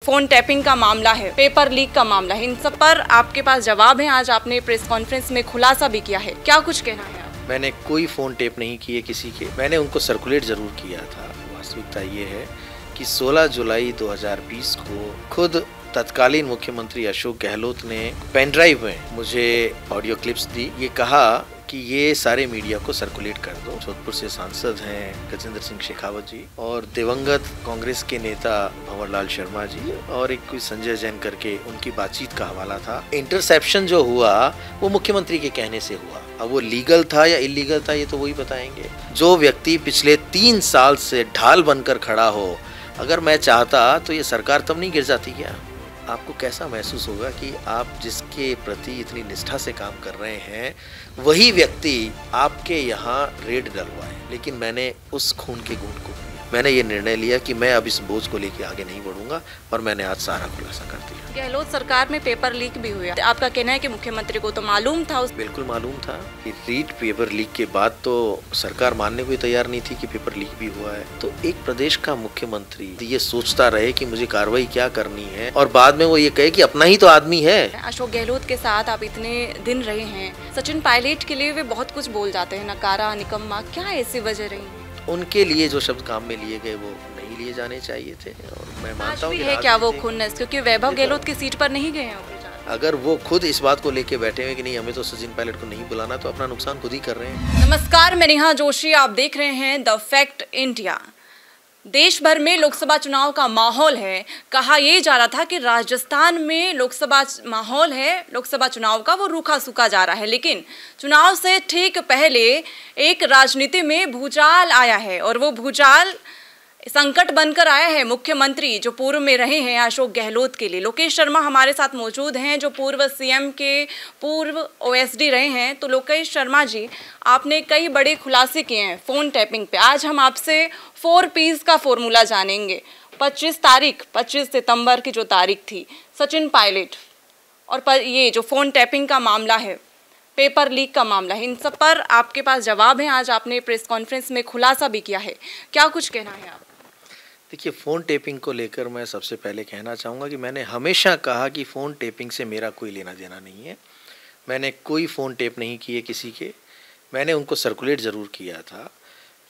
Phone tapping का मामला है, पेपर लीक का मामला है, इन सब पर आपके पास जवाब है। आज आपने प्रेस कॉन्फ्रेंस में खुलासा भी किया है, क्या कुछ कहना है आप? मैंने कोई फ़ोन टेप नहीं किए किसी के, मैंने उनको सर्कुलेट ज़रूर किया था। वास्तविकता ये है कि 16 जुलाई 2020 को खुद तत्कालीन मुख्यमंत्री अशोक गहलोत ने पेन ड्राइव में मुझे ऑडियो क्लिप्स दी। ये कहा कि ये सारे मीडिया को सर्कुलेट कर दो। जोधपुर से सांसद हैं गजेंद्र सिंह शेखावत जी और दिवंगत कांग्रेस के नेता भंवरलाल शर्मा जी और एक कोई संजय जैन करके उनकी बातचीत का हवाला था। इंटरसेप्शन जो हुआ वो मुख्यमंत्री के कहने से हुआ। अब वो लीगल था या इलीगल था ये तो वही बताएंगे। जो व्यक्ति पिछले 3 साल से ढाल बनकर खड़ा हो, अगर मैं चाहता तो ये सरकार तब नहीं गिर जाती क्या? आपको कैसा महसूस होगा कि आप जिसके प्रति इतनी निष्ठा से काम कर रहे हैं वही व्यक्ति आपके यहाँ रेड डलवाए। लेकिन मैंने उस खून के घूंट को पिया। मैंने ये निर्णय लिया कि मैं अब इस बोझ को लेकर आगे नहीं बढ़ूंगा और मैंने आज सारा खुलासा कर दिया। गहलोत सरकार में पेपर लीक भी हुआ, आपका कहना है कि मुख्यमंत्री को तो मालूम था? बिल्कुल मालूम था कि रीट पेपर लीक के बाद तो सरकार मानने को ही तैयार नहीं थी कि पेपर लीक भी हुआ है। तो एक प्रदेश का मुख्यमंत्री ये सोचता रहे कि मुझे कार्रवाई क्या करनी है और बाद में वो ये कहे कि अपना ही तो आदमी है। अशोक गहलोत के साथ आप इतने दिन रहे हैं, सचिन पायलट के लिए वे बहुत कुछ बोल जाते हैं, नकारा, निकम्मा, क्या ऐसी वजह रही? उनके लिए जो शब्द काम में लिए गए वो नहीं लिए जाने चाहिए थे और मैं मानता हूँ है क्या वो खुन्नस, क्योंकि वैभव गहलोत की सीट पर नहीं गए हैं। अगर वो खुद इस बात को लेके बैठे हुए कि नहीं हमें तो सचिन पायलट को नहीं बुलाना, तो अपना नुकसान खुद ही कर रहे हैं। नमस्कार, मैं नेहा जोशी, आप देख रहे हैं द फैक्ट इंडिया। देश भर में लोकसभा चुनाव का माहौल है। कहा यह जा रहा था कि राजस्थान में लोकसभा माहौल है, लोकसभा चुनाव का वो रूखा सूखा जा रहा है, लेकिन चुनाव से ठीक पहले एक राजनीति में भूचाल आया है और वो भूचाल संकट बनकर आया है मुख्यमंत्री जो पूर्व में रहे हैं अशोक गहलोत के लिए। लोकेश शर्मा हमारे साथ मौजूद हैं जो पूर्व सीएम के पूर्व ओएसडी रहे हैं। तो लोकेश शर्मा जी, आपने कई बड़े खुलासे किए हैं फ़ोन टैपिंग पे। आज हम आपसे 4 P's का फॉर्मूला जानेंगे। 25 सितंबर की जो तारीख थी, सचिन पायलट और ये जो फ़ोन टैपिंग का मामला है, पेपर लीक का मामला है, इन सब पर आपके पास जवाब है। आज आपने प्रेस कॉन्फ्रेंस में खुलासा भी किया है, क्या कुछ कहना है आप? देखिए, फ़ोन टेपिंग को लेकर मैं सबसे पहले कहना चाहूँगा कि मैंने हमेशा कहा कि फ़ोन टेपिंग से मेरा कोई लेना देना नहीं है। मैंने कोई फ़ोन टेप नहीं किए किसी के, मैंने उनको सर्कुलेट ज़रूर किया था।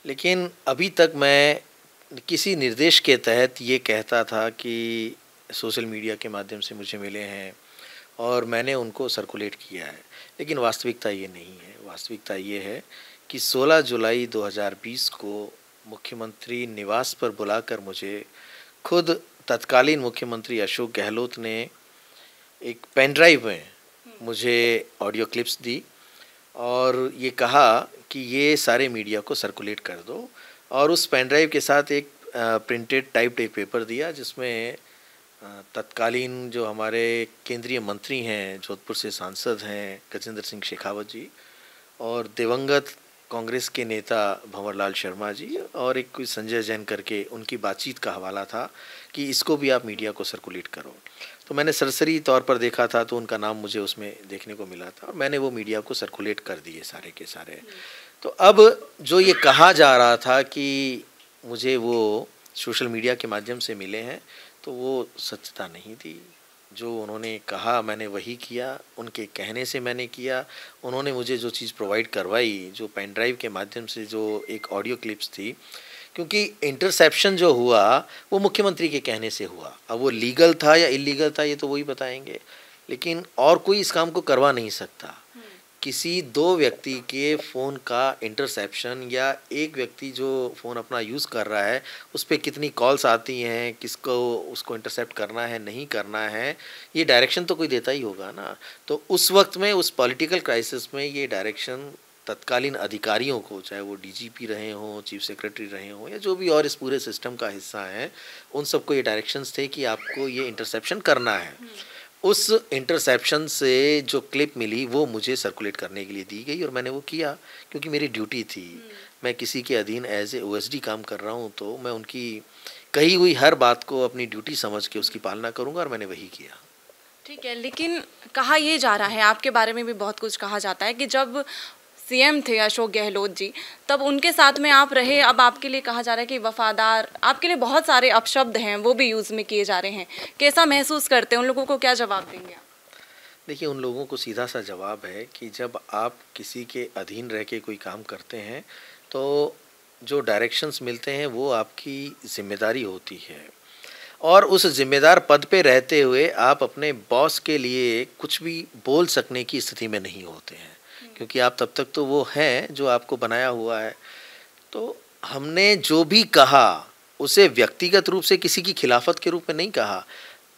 लेकिन अभी तक मैं किसी निर्देश के तहत ये कहता था कि सोशल मीडिया के माध्यम से मुझे मिले हैं और मैंने उनको सर्कुलेट किया है, लेकिन वास्तविकता ये नहीं है। वास्तविकता ये है कि 16 जुलाई 2020 को मुख्यमंत्री निवास पर बुलाकर मुझे खुद तत्कालीन मुख्यमंत्री अशोक गहलोत ने एक पेन ड्राइव में मुझे ऑडियो क्लिप्स दी और ये कहा कि ये सारे मीडिया को सर्कुलेट कर दो और उस पेन ड्राइव के साथ एक प्रिंटेड टाइप्ड एक पेपर दिया जिसमें तत्कालीन जो हमारे केंद्रीय मंत्री हैं, जोधपुर से सांसद हैं गजेंद्र सिंह शेखावत जी और दिवंगत कांग्रेस के नेता भंवरलाल शर्मा जी और एक कोई संजय जैन करके उनकी बातचीत का हवाला था कि इसको भी आप मीडिया को सर्कुलेट करो। तो मैंने सरसरी तौर पर देखा था तो उनका नाम मुझे उसमें देखने को मिला था और मैंने वो मीडिया को सर्कुलेट कर दिए सारे के सारे। तो अब जो ये कहा जा रहा था कि मुझे वो सोशल मीडिया के माध्यम से मिले हैं, तो वो सत्यता नहीं थी। जो उन्होंने कहा मैंने वही किया, उनके कहने से मैंने किया। उन्होंने मुझे जो चीज़ प्रोवाइड करवाई, जो पेन ड्राइव के माध्यम से जो एक ऑडियो क्लिप्स थी, क्योंकि इंटरसेप्शन जो हुआ वो मुख्यमंत्री के कहने से हुआ। अब वो लीगल था या इलीगल था ये तो वही बताएंगे, लेकिन और कोई इस काम को करवा नहीं सकता। किसी 2 व्यक्ति के फ़ोन का इंटरसेप्शन या एक व्यक्ति जो फ़ोन अपना यूज़ कर रहा है उस पर कितनी कॉल्स आती हैं, किसको उसको इंटरसेप्ट करना है नहीं करना है, ये डायरेक्शन तो कोई देता ही होगा ना। तो उस वक्त में उस पॉलिटिकल क्राइसिस में ये डायरेक्शन तत्कालीन अधिकारियों को, चाहे वो डीजीपी रहे हों, चीफ सेक्रेटरी रहे हों या जो भी और इस पूरे सिस्टम का हिस्सा हैं, उन सबको ये डायरेक्शंस थे कि आपको ये इंटरसेप्शन करना है। उस इंटरसेप्शन से जो क्लिप मिली वो मुझे सर्कुलेट करने के लिए दी गई और मैंने वो किया क्योंकि मेरी ड्यूटी थी। मैं किसी के अधीन एज ए ओएसडी काम कर रहा हूँ तो मैं उनकी कही हुई हर बात को अपनी ड्यूटी समझ के उसकी पालना करूँगा और मैंने वही किया। ठीक है, लेकिन कहा यह जा रहा है, आपके बारे में भी बहुत कुछ कहा जाता है कि जब सीएम थे अशोक गहलोत जी, तब उनके साथ में आप रहे। अब आपके लिए कहा जा रहा है कि वफादार, आपके लिए बहुत सारे अपशब्द हैं वो भी यूज़ में किए जा रहे हैं। कैसा महसूस करते हैं? उन लोगों को क्या जवाब देंगे आप? देखिए, उन लोगों को सीधा सा जवाब है कि जब आप किसी के अधीन रह के कोई काम करते हैं तो जो डायरेक्शंस मिलते हैं वो आपकी जिम्मेदारी होती है, और उस जिम्मेदार पद पे रहते हुए आप अपने बॉस के लिए कुछ भी बोल सकने की स्थिति में नहीं होते हैं, क्योंकि आप तब तक तो वो हैं जो आपको बनाया हुआ है। तो हमने जो भी कहा उसे व्यक्तिगत रूप से किसी की खिलाफत के रूप में नहीं कहा।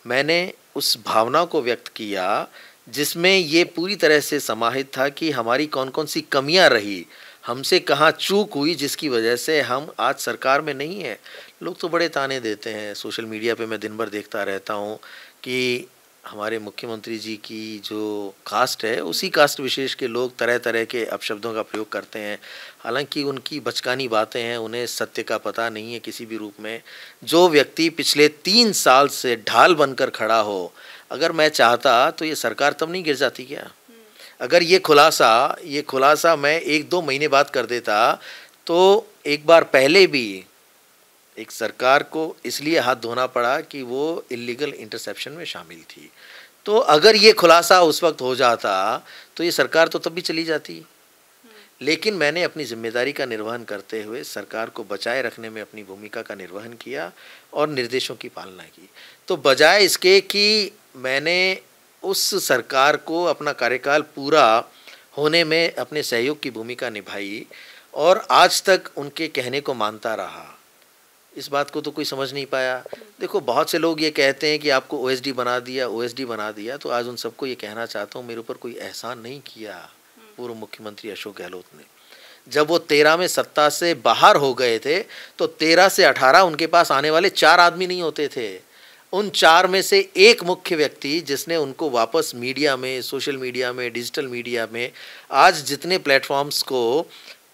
मैंने उस भावना को व्यक्त किया जिसमें ये पूरी तरह से समाहित था कि हमारी कौन कौन सी कमियां रही, हमसे कहाँ चूक हुई जिसकी वजह से हम आज सरकार में नहीं हैं। लोग तो बड़े ताने देते हैं, सोशल मीडिया पे मैं दिन भर देखता रहता हूँ कि हमारे मुख्यमंत्री जी की जो कास्ट है उसी कास्ट विशेष के लोग तरह तरह के अपशब्दों का प्रयोग करते हैं। हालांकि उनकी बचकानी बातें हैं, उन्हें सत्य का पता नहीं है किसी भी रूप में। जो व्यक्ति पिछले 3 साल से ढाल बनकर खड़ा हो, अगर मैं चाहता तो ये सरकार तब नहीं गिर जाती क्या? अगर ये खुलासा मैं 1-2 महीने बाद कर देता तो एक बार पहले भी एक सरकार को इसलिए हाथ धोना पड़ा कि वो इलीगल इंटरसेप्शन में शामिल थी। तो अगर ये खुलासा उस वक्त हो जाता तो ये सरकार तो तब भी चली जाती। लेकिन मैंने अपनी जिम्मेदारी का निर्वहन करते हुए सरकार को बचाए रखने में अपनी भूमिका का निर्वहन किया और निर्देशों की पालना की। तो बजाय इसके कि मैंने उस सरकार को अपना कार्यकाल पूरा होने में अपने सहयोग की भूमिका निभाई और आज तक उनके कहने को मानता रहा, इस बात को तो कोई समझ नहीं पाया। देखो, बहुत से लोग ये कहते हैं कि आपको ओएसडी बना दिया, तो आज उन सबको ये कहना चाहता हूँ, मेरे ऊपर कोई एहसान नहीं किया पूर्व मुख्यमंत्री अशोक गहलोत ने। जब वो 13 में सत्ता से बाहर हो गए थे तो 13 से 18 उनके पास आने वाले 4 आदमी नहीं होते थे। उन 4 में से एक मुख्य व्यक्ति जिसने उनको वापस मीडिया में, सोशल मीडिया में, डिजिटल मीडिया में, आज जितने प्लेटफॉर्म्स को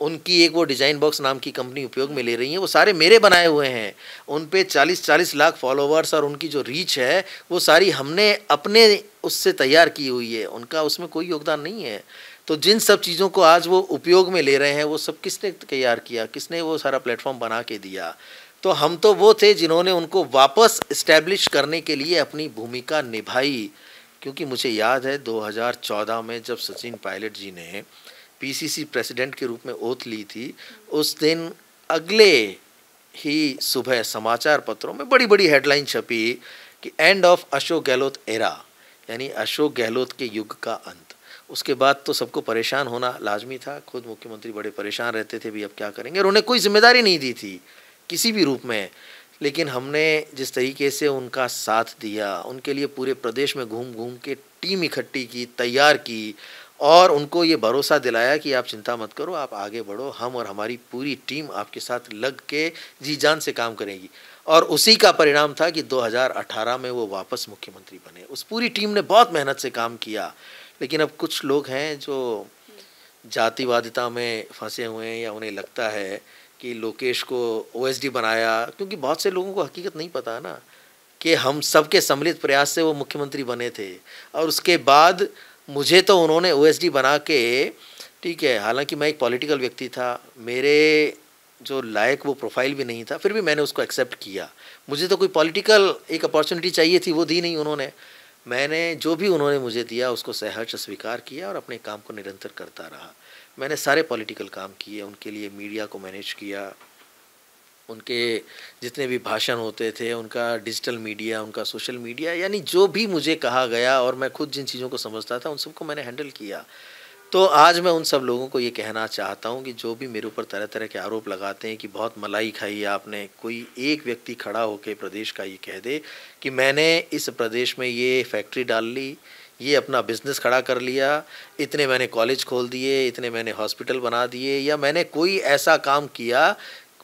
उनकी एक वो डिज़ाइन बॉक्स नाम की कंपनी उपयोग में ले रही है, वो सारे मेरे बनाए हुए हैं। उन पे 40-40 लाख फॉलोवर्स और उनकी जो रीच है वो सारी हमने अपने उससे तैयार की हुई है, उनका उसमें कोई योगदान नहीं है। तो जिन सब चीज़ों को आज वो उपयोग में ले रहे हैं वो सब किसने तैयार किया, किसने वो सारा प्लेटफॉर्म बना के दिया? तो हम तो वो थे जिन्होंने उनको वापस इस्टेब्लिश करने के लिए अपनी भूमिका निभाई। क्योंकि मुझे याद है 2014 में जब सचिन पायलट जी ने पीसीसी प्रेसिडेंट के रूप में ओथ ली थी, उस दिन अगले ही सुबह समाचार पत्रों में बड़ी बड़ी हेडलाइन छपी कि end of Ashok Gehlot era, यानी अशोक गहलोत के युग का अंत। उसके बाद तो सबको परेशान होना लाजमी था, खुद मुख्यमंत्री बड़े परेशान रहते थे भी अब क्या करेंगे, और उन्हें कोई जिम्मेदारी नहीं दी थी किसी भी रूप में। लेकिन हमने जिस तरीके से उनका साथ दिया, उनके लिए पूरे प्रदेश में घूम घूम के टीम इकट्ठी की, तैयार की और उनको ये भरोसा दिलाया कि आप चिंता मत करो, आप आगे बढ़ो, हम और हमारी पूरी टीम आपके साथ लग के जी जान से काम करेगी। और उसी का परिणाम था कि 2018 में वो वापस मुख्यमंत्री बने। उस पूरी टीम ने बहुत मेहनत से काम किया। लेकिन अब कुछ लोग हैं जो जातिवादिता में फंसे हुए हैं, या उन्हें लगता है कि लोकेश को ओएसडी बनाया, क्योंकि बहुत से लोगों को हकीकत नहीं पता ना कि हम सबके सम्मिलित प्रयास से वो मुख्यमंत्री बने थे। और उसके बाद मुझे तो उन्होंने ओएसडी बना के, ठीक है, हालांकि मैं एक पॉलिटिकल व्यक्ति था, मेरे जो लायक वो प्रोफाइल भी नहीं था, फिर भी मैंने उसको एक्सेप्ट किया। मुझे तो कोई पॉलिटिकल एक अपॉर्चुनिटी चाहिए थी, वो दी नहीं उन्होंने। मैंने जो भी उन्होंने मुझे दिया उसको सहर्ष स्वीकार किया और अपने काम को निरंतर करता रहा। मैंने सारे पॉलिटिकल काम किए, उनके लिए मीडिया को मैनेज किया, उनके जितने भी भाषण होते थे, उनका डिजिटल मीडिया, उनका सोशल मीडिया, यानी जो भी मुझे कहा गया और मैं खुद जिन चीज़ों को समझता था उन सबको मैंने हैंडल किया। तो आज मैं उन सब लोगों को ये कहना चाहता हूँ कि जो भी मेरे ऊपर तरह तरह के आरोप लगाते हैं कि बहुत मलाई खाई है आपने, कोई एक व्यक्ति खड़ा होकर प्रदेश का ये कह दे कि मैंने इस प्रदेश में ये फैक्ट्री डाल ली, ये अपना बिजनेस खड़ा कर लिया, इतने मैंने कॉलेज खोल दिए, इतने मैंने हॉस्पिटल बना दिए, या मैंने कोई ऐसा काम किया,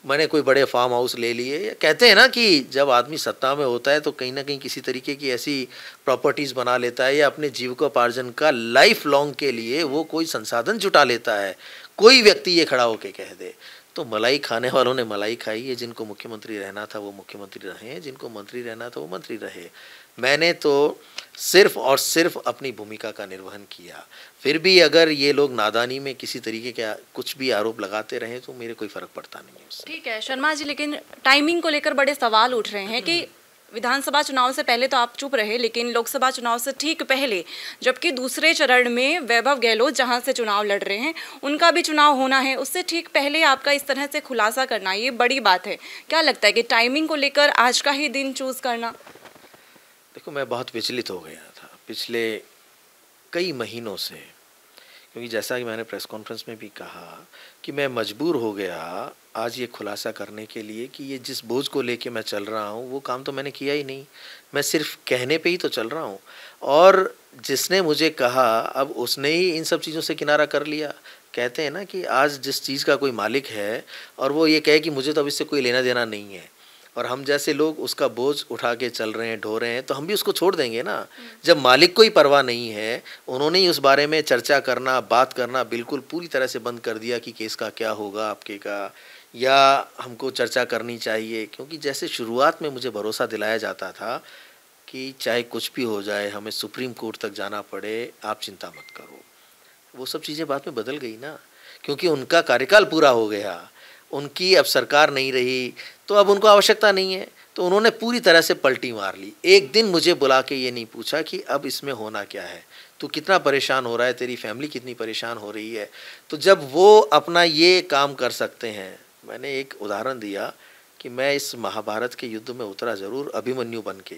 मैंने कोई बड़े फार्म हाउस ले लिए। कहते हैं ना कि जब आदमी सत्ता में होता है तो कहीं ना कहीं किसी तरीके की ऐसी प्रॉपर्टीज़ बना लेता है, या अपने जीविकोपार्जन का लाइफ लॉन्ग के लिए वो कोई संसाधन जुटा लेता है। कोई व्यक्ति ये खड़ा होकर कह दे तो मलाई खाने वालों ने मलाई खाई है। जिनको मुख्यमंत्री रहना था वो मुख्यमंत्री रहे, जिनको मंत्री रहना था वो मंत्री रहे। मैंने तो सिर्फ और सिर्फ अपनी भूमिका का निर्वहन किया। फिर भी अगर ये लोग नादानी में किसी तरीके के कुछ भी आरोप लगाते रहे तो मेरे कोई फ़र्क पड़ता नहीं है उससे। ठीक है शर्मा जी, लेकिन टाइमिंग को लेकर बड़े सवाल उठ रहे हैं कि विधानसभा चुनाव से पहले तो आप चुप रहे, लेकिन लोकसभा चुनाव से ठीक पहले, जबकि दूसरे चरण में वैभव गहलोत जहां से चुनाव लड़ रहे हैं उनका भी चुनाव होना है, उससे ठीक पहले आपका इस तरह से खुलासा करना ये बड़ी बात है। क्या लगता है कि टाइमिंग को लेकर आज का ही दिन चूज करना? देखो, मैं बहुत विचलित हो गया था पिछले कई महीनों से, क्योंकि जैसा कि मैंने प्रेस कॉन्फ्रेंस में भी कहा कि मैं मजबूर हो गया आज ये खुलासा करने के लिए कि ये जिस बोझ को लेके मैं चल रहा हूँ वो काम तो मैंने किया ही नहीं, मैं सिर्फ कहने पे ही तो चल रहा हूँ। और जिसने मुझे कहा अब उसने ही इन सब चीज़ों से किनारा कर लिया। कहते हैं ना कि आज जिस चीज़ का कोई मालिक है और वो ये कहे कि मुझे तो अब इससे कोई लेना देना नहीं है, और हम जैसे लोग उसका बोझ उठा के चल रहे हैं, ढो रहे हैं, तो हम भी उसको छोड़ देंगे ना। जब मालिक को ही परवाह नहीं है, उन्होंने ही उस बारे में चर्चा करना, बात करना बिल्कुल पूरी तरह से बंद कर दिया कि केस का क्या होगा आपके का, या हमको चर्चा करनी चाहिए। क्योंकि जैसे शुरुआत में मुझे भरोसा दिलाया जाता था कि चाहे कुछ भी हो जाए, हमें सुप्रीम कोर्ट तक जाना पड़े, आप चिंता मत करो, वो सब चीज़ें बाद में बदल गई ना, क्योंकि उनका कार्यकाल पूरा हो गया, उनकी अब सरकार नहीं रही, तो अब उनको आवश्यकता नहीं है, तो उन्होंने पूरी तरह से पलटी मार ली। एक दिन मुझे बुला के ये नहीं पूछा कि अब इसमें होना क्या है, तू कितना परेशान हो रहा है, तेरी फैमिली कितनी परेशान हो रही है। तो जब वो अपना ये काम कर सकते हैं, मैंने एक उदाहरण दिया कि मैं इस महाभारत के युद्ध में उतरा ज़रूर अभिमन्यु बन के,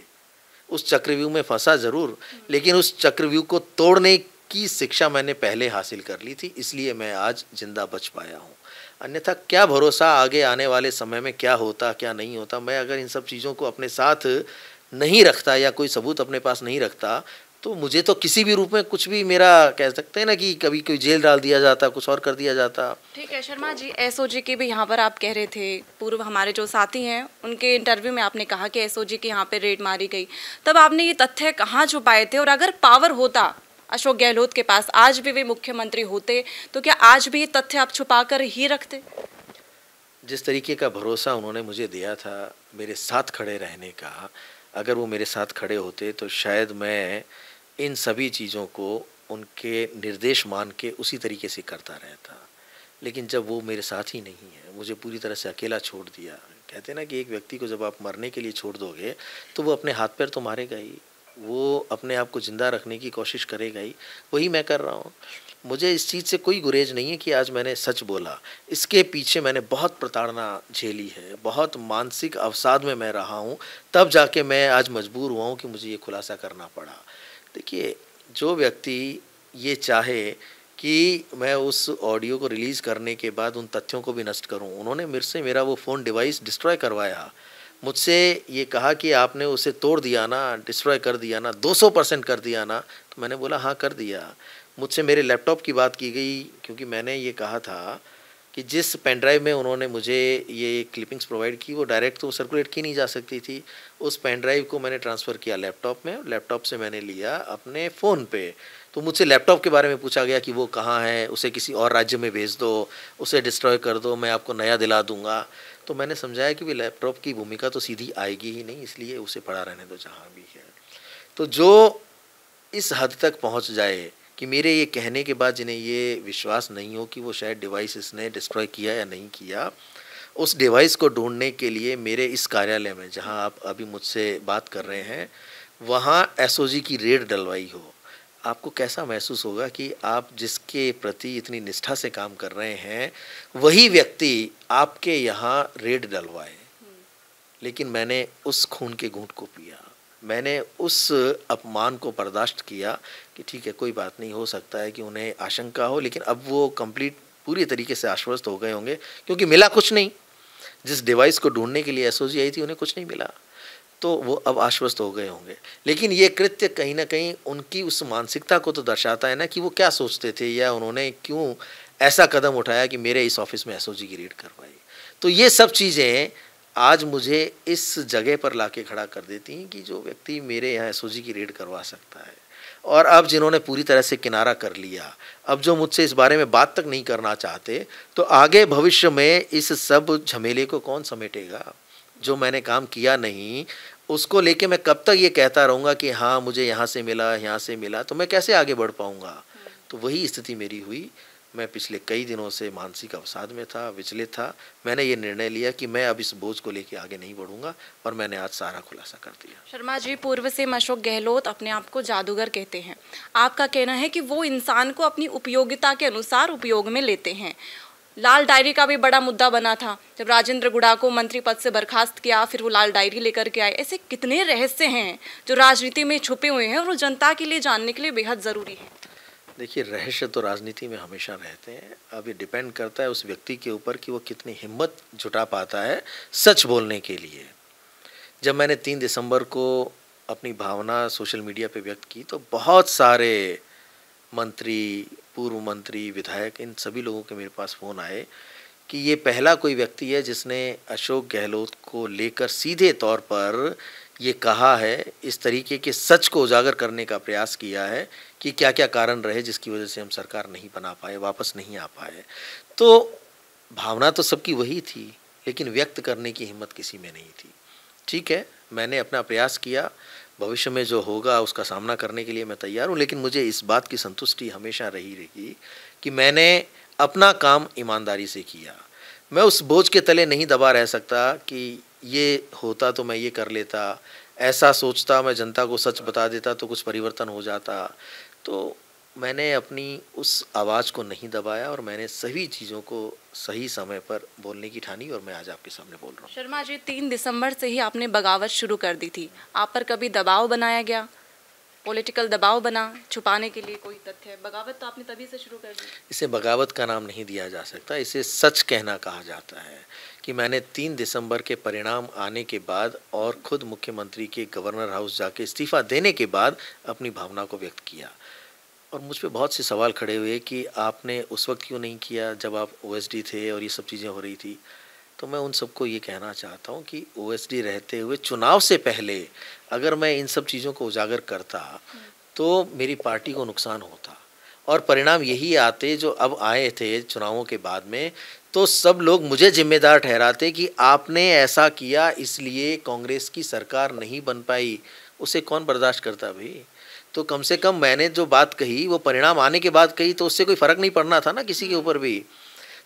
उस चक्रव्यूह में फंसा ज़रूर, लेकिन उस चक्रव्यूह को तोड़ने की शिक्षा मैंने पहले हासिल कर ली थी, इसलिए मैं आज जिंदा बच पाया हूँ। अन्यथा क्या भरोसा आगे आने वाले समय में क्या होता क्या नहीं होता। मैं अगर इन सब चीज़ों को अपने साथ नहीं रखता या कोई सबूत अपने पास नहीं रखता तो मुझे तो किसी भी रूप में कुछ भी, मेरा कह सकते हैं ना कि कभी कोई जेल डाल दिया जाता, कुछ और कर दिया जाता। ठीक है शर्मा जी, एसओजी के भी यहाँ पर आप कह रहे थे, पूर्व हमारे जो साथी हैं उनके इंटरव्यू में आपने कहा कि एसओजी के यहाँ पे रेड मारी गई, तब आपने ये तथ्य कहाँ छुपाए थे? और अगर पावर होता अशोक गहलोत के पास, आज भी वे मुख्यमंत्री होते, तो क्या आज भी ये तथ्य आप छुपा कर ही रखते? जिस तरीके का भरोसा उन्होंने मुझे दिया था मेरे साथ खड़े रहने का, अगर वो मेरे साथ खड़े होते तो शायद मैं इन सभी चीज़ों को उनके निर्देश मान के उसी तरीके से करता रहता। लेकिन जब वो मेरे साथ ही नहीं है, मुझे पूरी तरह से अकेला छोड़ दिया। कहते हैं ना कि एक व्यक्ति को जब आप मरने के लिए छोड़ दोगे तो वो अपने हाथ पैर तो मारेगा ही, वो अपने आप को ज़िंदा रखने की कोशिश करेगा ही। वही मैं कर रहा हूँ। मुझे इस चीज़ से कोई गुरेज नहीं है कि आज मैंने सच बोला। इसके पीछे मैंने बहुत प्रताड़ना झेली है, बहुत मानसिक अवसाद में मैं रहा हूँ, तब जाके मैं आज मजबूर हुआ हूँ कि मुझे ये खुलासा करना पड़ा। देखिए, जो व्यक्ति ये चाहे कि मैं उस ऑडियो को रिलीज़ करने के बाद उन तथ्यों को भी नष्ट करूं, उन्होंने मेरे से मेरा वो फ़ोन डिवाइस डिस्ट्रॉय करवाया। मुझसे ये कहा कि आपने उसे तोड़ दिया ना, डिस्ट्रॉय कर दिया ना, 200% कर दिया ना। तो मैंने बोला हाँ कर दिया। मुझसे मेरे लैपटॉप की बात की गई, क्योंकि मैंने ये कहा था कि जिस पेन ड्राइव में उन्होंने मुझे ये क्लिपिंग्स प्रोवाइड की वो डायरेक्ट तो सर्कुलेट की नहीं जा सकती थी। उस पेन ड्राइव को मैंने ट्रांसफ़र किया लैपटॉप में, और लैपटॉप से मैंने लिया अपने फ़ोन पे। तो मुझसे लैपटॉप के बारे में पूछा गया कि वो कहाँ है, उसे किसी और राज्य में भेज दो, उसे डिस्ट्रॉय कर दो, मैं आपको नया दिला दूँगा। तो मैंने समझाया कि भी लैपटॉप की भूमिका तो सीधी आएगी ही नहीं, इसलिए उसे पड़ा रहने दो जहाँ भी है। तो जो इस हद तक पहुँच जाए कि मेरे ये कहने के बाद जिन्हें ये विश्वास नहीं हो कि वो शायद डिवाइस इसने डिस्ट्रॉय किया या नहीं किया, उस डिवाइस को ढूंढने के लिए मेरे इस कार्यालय में जहां आप अभी मुझसे बात कर रहे हैं वहां एसओजी की रेड डलवाई हो, आपको कैसा महसूस होगा कि आप जिसके प्रति इतनी निष्ठा से काम कर रहे हैं वही व्यक्ति आपके यहाँ रेड डलवाए। लेकिन मैंने उस खून के घूंट को पिया, मैंने उस अपमान को बर्दाश्त किया कि ठीक है कोई बात नहीं, हो सकता है कि उन्हें आशंका हो, लेकिन अब वो कंप्लीट पूरी तरीके से आश्वस्त हो गए होंगे, क्योंकि मिला कुछ नहीं। जिस डिवाइस को ढूंढने के लिए एसओजी आई थी उन्हें कुछ नहीं मिला, तो वो अब आश्वस्त हो गए होंगे। लेकिन ये कृत्य कहीं ना कहीं उनकी उस मानसिकता को तो दर्शाता है ना कि वो क्या सोचते थे, या उन्होंने क्यों ऐसा कदम उठाया कि मेरे इस ऑफिस में एसओजी की रेड करवाई। तो ये सब चीज़ें आज मुझे इस जगह पर लाके खड़ा कर देती हैं कि जो व्यक्ति मेरे यहाँ एसओजी की रेड करवा सकता है, और अब जिन्होंने पूरी तरह से किनारा कर लिया, अब जो मुझसे इस बारे में बात तक नहीं करना चाहते, तो आगे भविष्य में इस सब झमेले को कौन समेटेगा। जो मैंने काम किया नहीं उसको लेके मैं कब तक ये कहता रहूँगा कि हाँ मुझे यहाँ से मिला, यहाँ से मिला, तो मैं कैसे आगे बढ़ पाऊँगा। तो वही स्थिति मेरी हुई। मैं पिछले कई दिनों से मानसिक अवसाद में था, विचलित था। मैंने ये निर्णय लिया कि मैं अब इस बोझ को लेके आगे नहीं बढ़ूंगा और मैंने आज सारा खुलासा कर दिया। शर्मा जी, पूर्व सीएम अशोक गहलोत अपने आप को जादूगर कहते हैं। आपका कहना है कि वो इंसान को अपनी उपयोगिता के अनुसार उपयोग में लेते हैं। लाल डायरी का भी बड़ा मुद्दा बना था जब राजेंद्र गुड़ा को मंत्री पद से बर्खास्त किया, फिर वो लाल डायरी लेकर के आए। ऐसे कितने रहस्य हैं जो राजनीति में छुपे हुए हैं और वो जनता के लिए जानने के लिए बेहद ज़रूरी है। देखिए, रहस्य तो राजनीति में हमेशा रहते हैं। अब ये डिपेंड करता है उस व्यक्ति के ऊपर कि वो कितनी हिम्मत जुटा पाता है सच बोलने के लिए। जब मैंने 3 दिसंबर को अपनी भावना सोशल मीडिया पे व्यक्त की तो बहुत सारे मंत्री, पूर्व मंत्री, विधायक, इन सभी लोगों के मेरे पास फ़ोन आए कि ये पहला कोई व्यक्ति है जिसने अशोक गहलोत को लेकर सीधे तौर पर ये कहा है, इस तरीके के सच को उजागर करने का प्रयास किया है कि क्या क्या कारण रहे जिसकी वजह से हम सरकार नहीं बना पाए, वापस नहीं आ पाए। तो भावना तो सबकी वही थी, लेकिन व्यक्त करने की हिम्मत किसी में नहीं थी। ठीक है, मैंने अपना प्रयास किया, भविष्य में जो होगा उसका सामना करने के लिए मैं तैयार हूँ, लेकिन मुझे इस बात की संतुष्टि हमेशा रहेगी कि मैंने अपना काम ईमानदारी से किया। मैं उस बोझ के तले नहीं दबा रह सकता कि ये होता तो मैं ये कर लेता, ऐसा सोचता, मैं जनता को सच बता देता तो कुछ परिवर्तन हो जाता। तो मैंने अपनी उस आवाज़ को नहीं दबाया और मैंने सभी चीज़ों को सही समय पर बोलने की ठानी और मैं आज आपके सामने बोल रहा हूँ। शर्मा जी, 3 दिसंबर से ही आपने बगावत शुरू कर दी थी। आप पर कभी दबाव बनाया गया, पॉलिटिकल दबाव बना छुपाने के लिए कोई तथ्य? बगावत तो आपने तभी से शुरू कर दी। इसे बगावत का नाम नहीं दिया जा सकता, इसे सच कहना कहा जाता है कि मैंने 3 दिसंबर के परिणाम आने के बाद और खुद मुख्यमंत्री के गवर्नर हाउस जाके इस्तीफा देने के बाद अपनी भावना को व्यक्त किया। और मुझ पे बहुत से सवाल खड़े हुए कि आपने उस वक्त क्यों नहीं किया जब आप ओएसडी थे और ये सब चीज़ें हो रही थी। तो मैं उन सबको ये कहना चाहता हूँ कि ओएसडी रहते हुए चुनाव से पहले अगर मैं इन सब चीज़ों को उजागर करता तो मेरी पार्टी को नुकसान होता और परिणाम यही आते जो अब आए थे चुनावों के बाद में। तो सब लोग मुझे जिम्मेदार ठहराते कि आपने ऐसा किया इसलिए कांग्रेस की सरकार नहीं बन पाई। उसे कौन बर्दाश्त करता भाई। तो कम से कम मैंने जो बात कही वो परिणाम आने के बाद कही, तो उससे कोई फ़र्क नहीं पड़ना था ना किसी के ऊपर भी।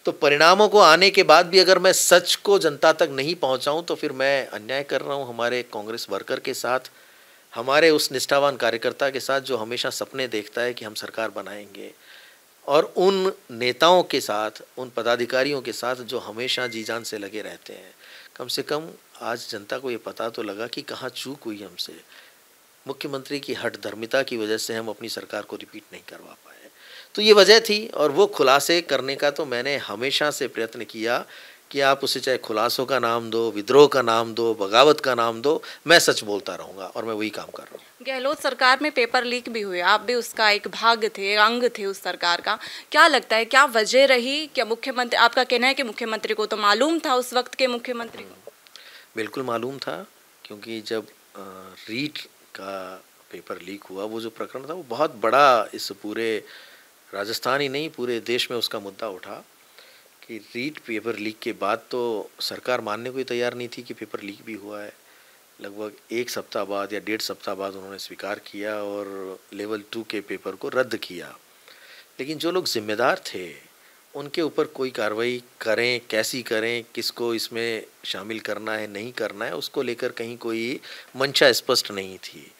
तो परिणामों को आने के बाद भी अगर मैं सच को जनता तक नहीं पहुंचाऊं तो फिर मैं अन्याय कर रहा हूं हमारे कांग्रेस वर्कर के साथ, हमारे उस निष्ठावान कार्यकर्ता के साथ जो हमेशा सपने देखता है कि हम सरकार बनाएंगे, और उन नेताओं के साथ, उन पदाधिकारियों के साथ जो हमेशा जी जान से लगे रहते हैं। कम से कम आज जनता को ये पता तो लगा कि कहाँ चूक हुई हमसे। मुख्यमंत्री की हठधर्मिता की वजह से हम अपनी सरकार को रिपीट नहीं करवा पाए। तो ये वजह थी और वो खुलासे करने का तो मैंने हमेशा से प्रयत्न किया कि आप उसे चाहे खुलासों का नाम दो, विद्रोह का नाम दो, बगावत का नाम दो, मैं सच बोलता रहूँगा और मैं वही काम कर रहा हूँ। गहलोत सरकार में पेपर लीक भी हुए, आप भी उसका एक भाग थे, अंग थे उस सरकार का। क्या लगता है, क्या वजह रही? क्या मुख्यमंत्री, आपका कहना है कि मुख्यमंत्री को तो मालूम था, उस वक्त के मुख्यमंत्री को? बिल्कुल मालूम था, क्योंकि जब रीट का पेपर लीक हुआ, वो जो प्रकरण था वो बहुत बड़ा इस पूरे राजस्थान ही नहीं पूरे देश में उसका मुद्दा उठा कि रीट पेपर लीक के बाद तो सरकार मानने को ही तैयार नहीं थी कि पेपर लीक भी हुआ है। लगभग 1 सप्ताह बाद या 1.5 सप्ताह बाद उन्होंने स्वीकार किया और लेवल 2 के पेपर को रद्द किया। लेकिन जो लोग जिम्मेदार थे उनके ऊपर कोई कार्रवाई करें, कैसी करें, किसको इसमें शामिल करना है, नहीं करना है, उसको लेकर कहीं कोई मंशा स्पष्ट नहीं थी।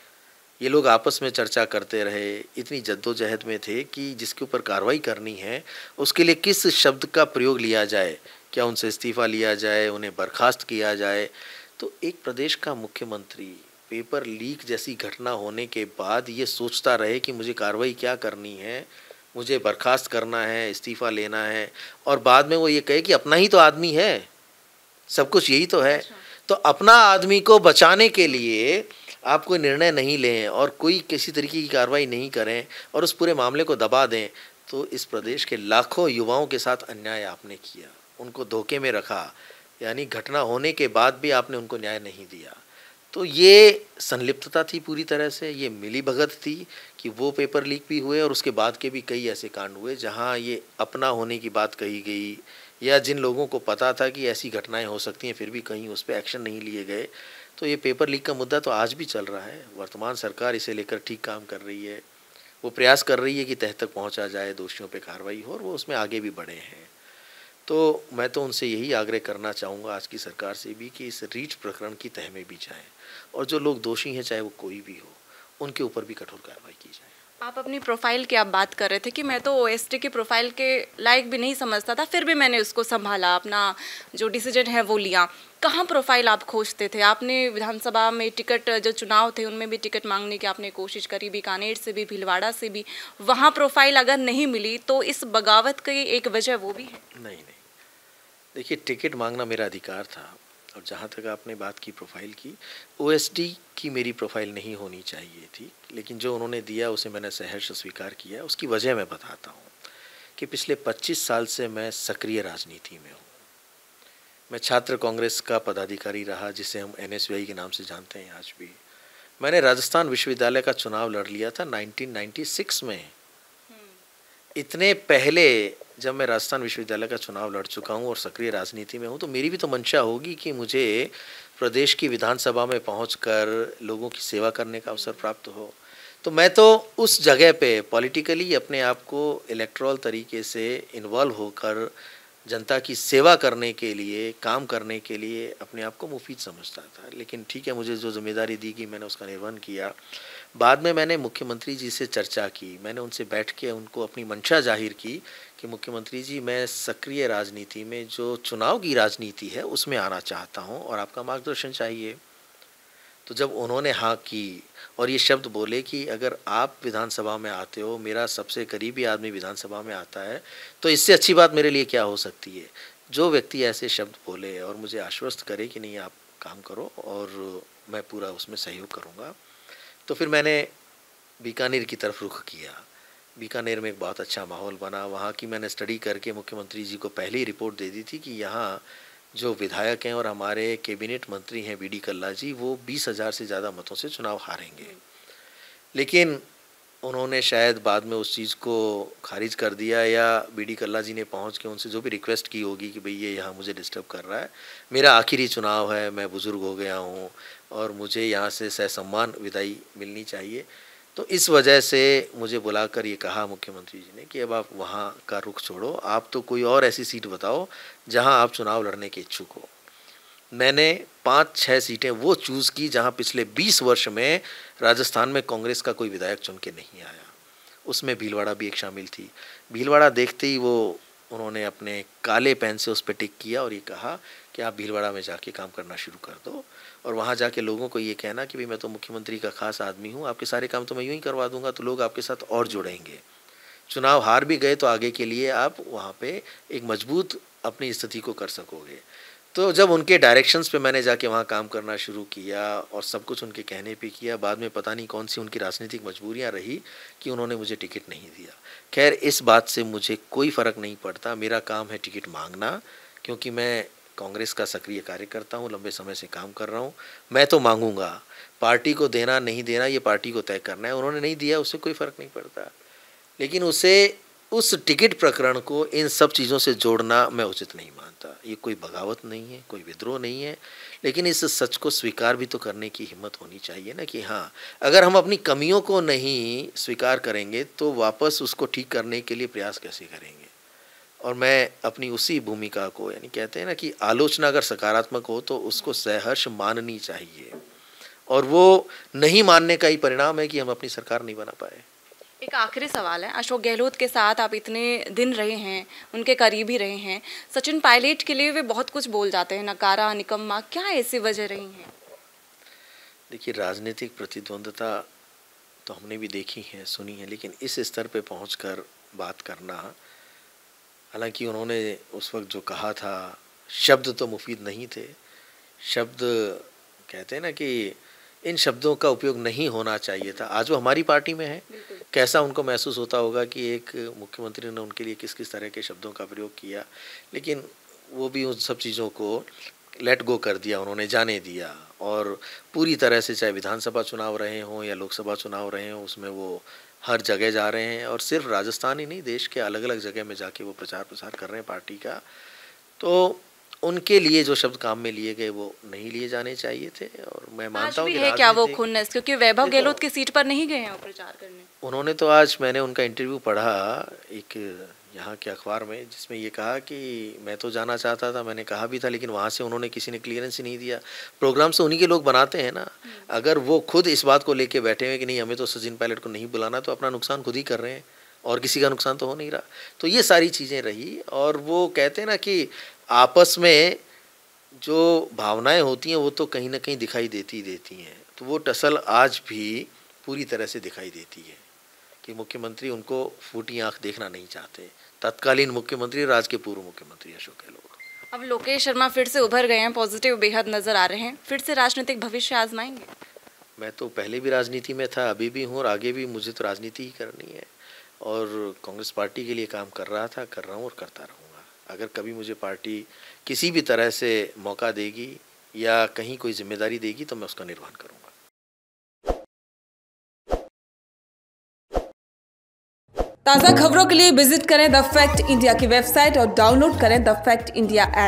ये लोग आपस में चर्चा करते रहे, इतनी जद्दोजहद में थे कि जिसके ऊपर कार्रवाई करनी है उसके लिए किस शब्द का प्रयोग लिया जाए, क्या उनसे इस्तीफ़ा लिया जाए, उन्हें बर्खास्त किया जाए। तो एक प्रदेश का मुख्यमंत्री पेपर लीक जैसी घटना होने के बाद ये सोचता रहे कि मुझे कार्रवाई क्या करनी है, मुझे बर्खास्त करना है, इस्तीफ़ा लेना है, और बाद में वो ये कहे कि अपना ही तो आदमी है, सब कुछ यही तो है। तो अपना आदमी को बचाने के लिए आप कोई निर्णय नहीं लें और कोई किसी तरीके की कार्रवाई नहीं करें और उस पूरे मामले को दबा दें, तो इस प्रदेश के लाखों युवाओं के साथ अन्याय आपने किया, उनको धोखे में रखा, यानी घटना होने के बाद भी आपने उनको न्याय नहीं दिया। तो ये संलिप्तता थी पूरी तरह से, ये मिलीभगत थी कि वो पेपर लीक भी हुए और उसके बाद के भी कई ऐसे कांड हुए जहाँ ये अपना होने की बात कही गई, या जिन लोगों को पता था कि ऐसी घटनाएं हो सकती हैं फिर भी कहीं उस पर एक्शन नहीं लिए गए। तो ये पेपर लीक का मुद्दा तो आज भी चल रहा है। वर्तमान सरकार इसे लेकर ठीक काम कर रही है, वो प्रयास कर रही है कि तह तक पहुंचा जाए, दोषियों पे कार्रवाई हो, और वो उसमें आगे भी बढ़े हैं। तो मैं तो उनसे यही आग्रह करना चाहूँगा आज की सरकार से भी कि इस रीच प्रकरण की तह में भी जाएं, और जो लोग दोषी हैं चाहे वो कोई भी हो, उनके ऊपर भी कठोर कार्रवाई की जाए। आप अपनी प्रोफाइल की आप बात कर रहे थे कि मैं तो ओएसटी की प्रोफाइल के लायक भी नहीं समझता था, फिर भी मैंने उसको संभाला, अपना जो डिसीजन है वो लिया। कहाँ प्रोफाइल आप खोजते थे? आपने विधानसभा में टिकट, जो चुनाव थे उनमें भी टिकट मांगने की आपने कोशिश करी, बीकानेर से भी, भीलवाड़ा से भी, वहाँ प्रोफाइल अगर नहीं मिली तो इस बगावत की एक वजह वो भी है? नहीं, देखिए, टिकट मांगना मेरा अधिकार था, और जहाँ तक आपने बात की प्रोफाइल की, ओएसडी की मेरी प्रोफाइल नहीं होनी चाहिए थी, लेकिन जो उन्होंने दिया उसे मैंने सहर्ष स्वीकार किया। उसकी वजह मैं बताता हूँ कि पिछले 25 साल से मैं सक्रिय राजनीति में हूँ। मैं छात्र कांग्रेस का पदाधिकारी रहा, जिसे हम एनएसयूआई के नाम से जानते हैं आज भी। मैंने राजस्थान विश्वविद्यालय का चुनाव लड़ लिया था 1996 में। इतने पहले जब मैं राजस्थान विश्वविद्यालय का चुनाव लड़ चुका हूं और सक्रिय राजनीति में हूं, तो मेरी भी तो मंशा होगी कि मुझे प्रदेश की विधानसभा में पहुंचकर लोगों की सेवा करने का अवसर प्राप्त हो। तो मैं तो उस जगह पे पॉलिटिकली अपने आप को इलेक्टोरल तरीके से इन्वॉल्व होकर जनता की सेवा करने के लिए, काम करने के लिए अपने आप को मुफीद समझता था। लेकिन ठीक है, मुझे जो जिम्मेदारी दी गई मैंने उसका निर्वहन किया। बाद में मैंने मुख्यमंत्री जी से चर्चा की, मैंने उनसे बैठ के उनको अपनी मंशा जाहिर की कि मुख्यमंत्री जी, मैं सक्रिय राजनीति में, जो चुनाव की राजनीति है उसमें आना चाहता हूं और आपका मार्गदर्शन चाहिए। तो जब उन्होंने हाँ की और ये शब्द बोले कि अगर आप विधानसभा में आते हो, मेरा सबसे करीबी आदमी विधानसभा में आता है, तो इससे अच्छी बात मेरे लिए क्या हो सकती है। जो व्यक्ति ऐसे शब्द बोले और मुझे आश्वस्त करे कि नहीं आप काम करो और मैं पूरा उसमें सहयोग करूँगा, तो फिर मैंने बीकानेर की तरफ रुख किया। बीकानेर में एक बहुत अच्छा माहौल बना। वहाँ की मैंने स्टडी करके मुख्यमंत्री जी को पहले ही रिपोर्ट दे दी थी कि यहाँ जो विधायक हैं और हमारे कैबिनेट मंत्री हैं बीडी कल्ला जी, वो 20,000 से ज़्यादा मतों से चुनाव हारेंगे। लेकिन उन्होंने शायद बाद में उस चीज़ को खारिज कर दिया, या बीडी कल्ला जी ने पहुंच के उनसे जो भी रिक्वेस्ट की होगी कि भाई ये यहाँ मुझे डिस्टर्ब कर रहा है, मेरा आखिरी चुनाव है, मैं बुज़ुर्ग हो गया हूँ और मुझे यहाँ से सहसम्मान विदाई मिलनी चाहिए। तो इस वजह से मुझे बुलाकर ये कहा मुख्यमंत्री जी ने कि अब आप वहाँ का रुख छोड़ो, आप तो कोई और ऐसी सीट बताओ जहाँ आप चुनाव लड़ने के इच्छुक हो। मैंने 5-6 सीटें वो चूज़ की जहाँ पिछले 20 वर्ष में राजस्थान में कांग्रेस का कोई विधायक चुन के नहीं आया। उसमें भीलवाड़ा भी एक शामिल थी। भीलवाड़ा देखते ही वो उन्होंने अपने काले पेन से उस पर टिक किया और ये कहा कि आप भीलवाड़ा में जाके काम करना शुरू कर दो और वहाँ जाके लोगों को ये कहना कि भाई मैं तो मुख्यमंत्री का खास आदमी हूँ, आपके सारे काम तो मैं यूँ ही करवा दूंगा, तो लोग आपके साथ और जुड़ेंगे। चुनाव हार भी गए तो आगे के लिए आप वहाँ पे एक मजबूत अपनी स्थिति को कर सकोगे। तो जब उनके डायरेक्शंस पे मैंने जाके वहाँ काम करना शुरू किया और सब कुछ उनके कहने पे किया, बाद में पता नहीं कौन सी उनकी राजनीतिक मजबूरियाँ रही कि उन्होंने मुझे टिकट नहीं दिया। खैर, इस बात से मुझे कोई फ़र्क नहीं पड़ता, मेरा काम है टिकट मांगना, क्योंकि मैं कांग्रेस का सक्रिय कार्यकर्ता हूँ, लंबे समय से काम कर रहा हूँ। मैं तो मांगूंगा, पार्टी को देना नहीं देना ये पार्टी को तय करना है। उन्होंने नहीं दिया, उससे कोई फ़र्क नहीं पड़ता, लेकिन उस टिकट प्रकरण को इन सब चीज़ों से जोड़ना मैं उचित नहीं मानता। ये कोई बगावत नहीं है, कोई विद्रोह नहीं है, लेकिन इस सच को स्वीकार भी तो करने की हिम्मत होनी चाहिए ना कि हाँ, अगर हम अपनी कमियों को नहीं स्वीकार करेंगे तो वापस उसको ठीक करने के लिए प्रयास कैसे करेंगे। और मैं अपनी उसी भूमिका को, यानी कहते हैं ना कि आलोचना अगर सकारात्मक हो तो उसको सहर्ष माननी चाहिए, और वो नहीं मानने का ही परिणाम है कि हम अपनी सरकार नहीं बना पाए। एक आखिरी सवाल है, अशोक गहलोत के साथ आप इतने दिन रहे हैं, उनके करीब ही रहे हैं। सचिन पायलट के लिए वे बहुत कुछ बोल जाते हैं, नकारा, निकम्मा, क्या ऐसी वजह रही है? देखिए, राजनीतिक प्रतिद्वंद्विता तो हमने भी देखी है, सुनी है, लेकिन इस स्तर पे पहुंचकर बात करना, हालांकि उन्होंने उस वक्त जो कहा था, शब्द तो मुफीद नहीं थे। शब्द कहते हैं ना कि इन शब्दों का उपयोग नहीं होना चाहिए था। आज वो हमारी पार्टी में है, कैसा उनको महसूस होता होगा कि एक मुख्यमंत्री ने उनके लिए किस किस तरह के शब्दों का प्रयोग किया, लेकिन वो भी उन सब चीज़ों को लेट गो कर दिया, उन्होंने जाने दिया। और पूरी तरह से, चाहे विधानसभा चुनाव रहे हों या लोकसभा चुनाव रहे हों, उसमें वो हर जगह जा रहे हैं, और सिर्फ राजस्थान ही नहीं, देश के अलग अलग जगह में जाके वो प्रचार प्रसार कर रहे हैं पार्टी का। तो उनके लिए जो शब्द काम में लिए गए वो नहीं लिए जाने चाहिए थे। और मैं मानता हूँ कि है क्या वो खुन्नस, क्योंकि वैभव गहलोत की सीट पर नहीं गए हैं वो प्रचार करने। उन्होंने तो आज मैंने उनका इंटरव्यू पढ़ा एक यहाँ के अखबार में, जिसमें ये कहा कि मैं तो जाना चाहता था, मैंने कहा भी था, लेकिन वहाँ से उन्होंने किसी ने क्लियरेंस ही नहीं दिया। प्रोग्राम से उन्हीं के लोग बनाते हैं ना। अगर वो खुद इस बात को लेके बैठे हुए कि नहीं हमें तो सचिन पायलट को नहीं बुलाना, तो अपना नुकसान खुद ही कर रहे हैं और किसी का नुकसान तो हो नहीं रहा। तो ये सारी चीज़ें रही। और वो कहते हैं ना कि आपस में जो भावनाएं होती हैं वो तो कहीं ना कहीं दिखाई देती हैं। तो वो टसल आज भी पूरी तरह से दिखाई देती है कि मुख्यमंत्री उनको फूटी आंख देखना नहीं चाहते, तत्कालीन मुख्यमंत्री, राज्य के पूर्व मुख्यमंत्री अशोक गहलोत। अब लोकेश शर्मा फिर से उभर गए हैं, पॉजिटिव बेहद नजर आ रहे हैं, फिर से राजनीतिक भविष्य आजमाएंगे? मैं तो पहले भी राजनीति में था, अभी भी हूँ और आगे भी मुझे तो राजनीति ही करनी है। और कांग्रेस पार्टी के लिए काम कर रहा था, कर रहा हूँ और करता रहूँगा। अगर कभी मुझे पार्टी किसी भी तरह से मौका देगी या कहीं कोई जिम्मेदारी देगी तो मैं उसका निर्वहन करूँगा। ताज़ा खबरों के लिए विजिट करें द फैक्ट इंडिया की वेबसाइट और डाउनलोड करें द फैक्ट इंडिया ऐप।